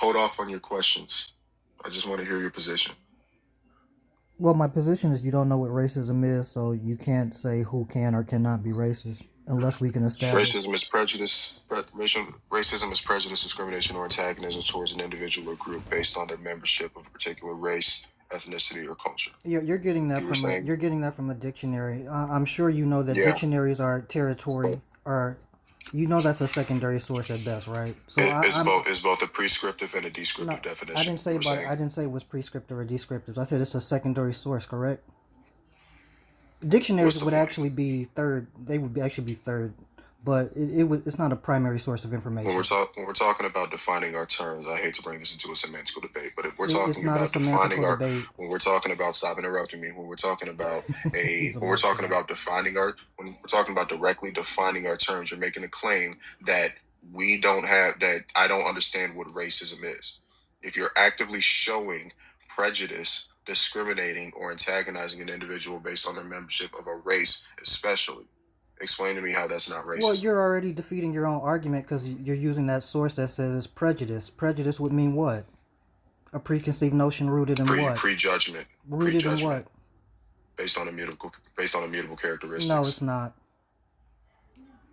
Hold off on your questions. I just want to hear your position. Well, my position is you don't know what racism is, so you can't say who can or cannot be racist unless we can establish. Racism is prejudice. Racism is prejudice, discrimination, or antagonism towards an individual or group based on their membership of a particular race, ethnicity, or culture. You're getting that you're getting that from a dictionary. I'm sure you know that dictionaries are territory, or you know that's a secondary source at best, right? So it's both a prescriptive and a descriptive definition. I didn't say it was prescriptive or descriptive. I said it's a secondary source, correct? Dictionaries would actually be third. They would actually be third, but it's not a primary source of information. When we're talking about defining our terms, I hate to bring this into a semantical debate, but if we're talking about defining our when we're talking about stop interrupting me, when we're talking about when we're talking about defining our when we're talking about directly defining our terms, you're making a claim that I don't understand what racism is. If you're actively showing prejudice, discriminating, or antagonizing an individual based on their membership of a race, especially. Explain to me how that's not racist. Well, you're already defeating your own argument because you're using that source that says it's prejudice. Prejudice would mean what? A preconceived notion rooted in what? Prejudgment. Rooted in what? Based on immutable characteristics. No, it's not.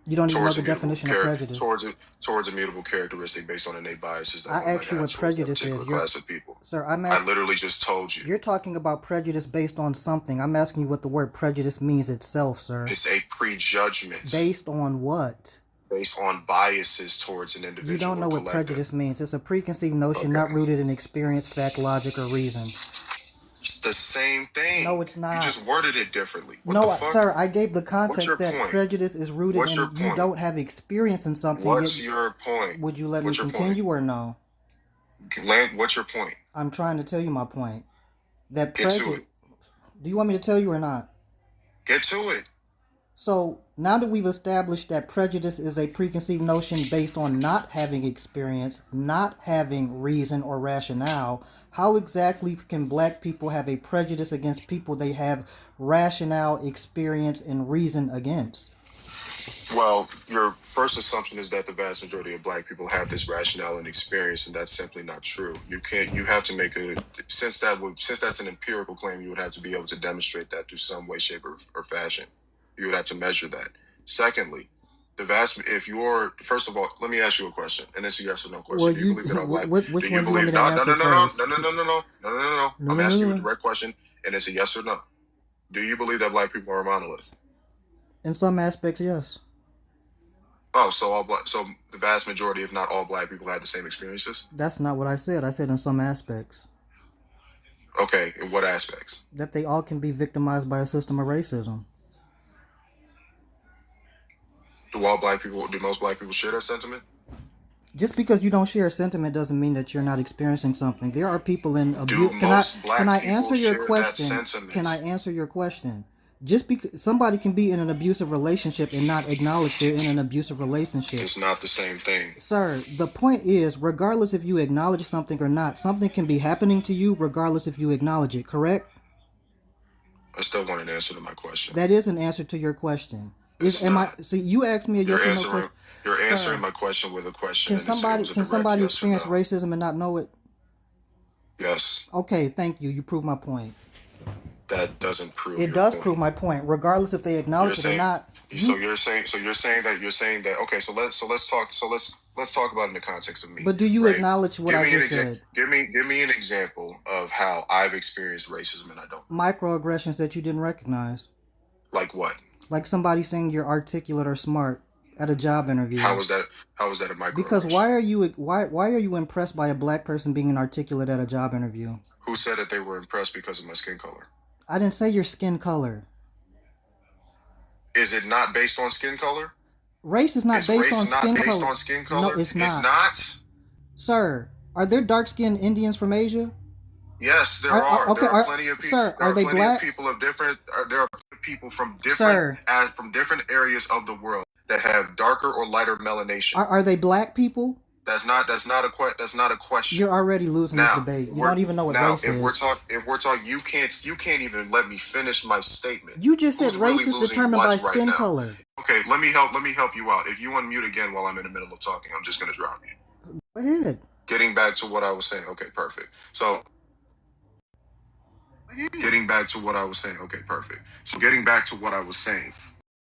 You don't even know the definition of prejudice. Towards immutable characteristic based on innate biases. I asked you what prejudice is. Class of people. Sir, I literally just told you. You're talking about prejudice based on something. I'm asking you what the word prejudice means itself, sir. It's a prejudgment. Based on what? Based on biases towards an individual. You don't know what prejudice means. It's a preconceived notion not rooted in experience, fact, logic, or reason. It's the same thing. No, it's not. You just worded it differently. No, sir, I gave the context that prejudice is rooted in you don't have experience in something. What's your point? Would you let me continue or no? What's your point? I'm trying to tell you my point. That Get to it. Do you want me to tell you or not? Get to it. So now that we've established that prejudice is a preconceived notion based on not having experience, not having reason or rationale, how exactly can black people have a prejudice against people they have rationale, experience, and reason against? Well, your first assumption is that the vast majority of black people have this rationale and experience, and that's simply not true. You have to make since that's an empirical claim, you would have to be able to demonstrate that through some way, shape, or fashion. You would have to measure that. Secondly, first of all, let me ask you a question, and it's a yes or no question. Well, do you believe that all black? Which one do you want me to answer first? No. I'm asking you a direct question, and it's a yes or no. Do you believe that black people are a monolith? In some aspects, yes. Oh, so the vast majority, if not all black people, have the same experiences? That's not what I said. I said in some aspects. Okay, in what aspects? That they all can be victimized by a system of racism. Do most black people share that sentiment? Just because you don't share a sentiment doesn't mean that you're not experiencing something. There are people in abuse. Can I answer your question? Can I answer your question? Just because somebody can be in an abusive relationship and not acknowledge they're in an abusive relationship. It's not the same thing. Sir, the point is, regardless if you acknowledge something or not, something can be happening to you regardless if you acknowledge it, correct? I still want an answer to my question. That is an answer to your question. So you asked me a yes or no question. You're answering my question with a question. Can somebody experience racism and not know it? Yes. Okay, thank you. You proved my point. That doesn't prove it does prove my point, regardless if they acknowledge it or not. You're saying that okay, so let's talk about it in the context of me. But do you acknowledge what I just said? Give me an example of how I've experienced racism and I don't. Microaggressions that you didn't recognize. Like what? Like somebody saying you're articulate or smart at a job interview. How was that a microaggression? Because why are you impressed by a black person being articulate at a job interview? Who said that they were impressed because of my skin color? I didn't say your skin color. Is it not based on skin color? Race is not based on skin color. Based on skin color? No, it's not. It's not? Sir, are there dark-skinned Indians from Asia? Yes, there are. Okay, there are plenty of people. Sir, are they black? There are people from different areas of the world that have darker or lighter melanation. Are they black people? That's not a question. You're already losing this debate. You don't even know what race is. If we're talking, you can't even let me finish my statement. You just said race is determined by skin color. Okay, let me help you out. If you unmute again while I'm in the middle of talking, I'm just gonna drop you. Go ahead. getting back to what I was saying. Okay, perfect. So getting back to what I was saying. Okay, perfect. So getting back to what I was saying.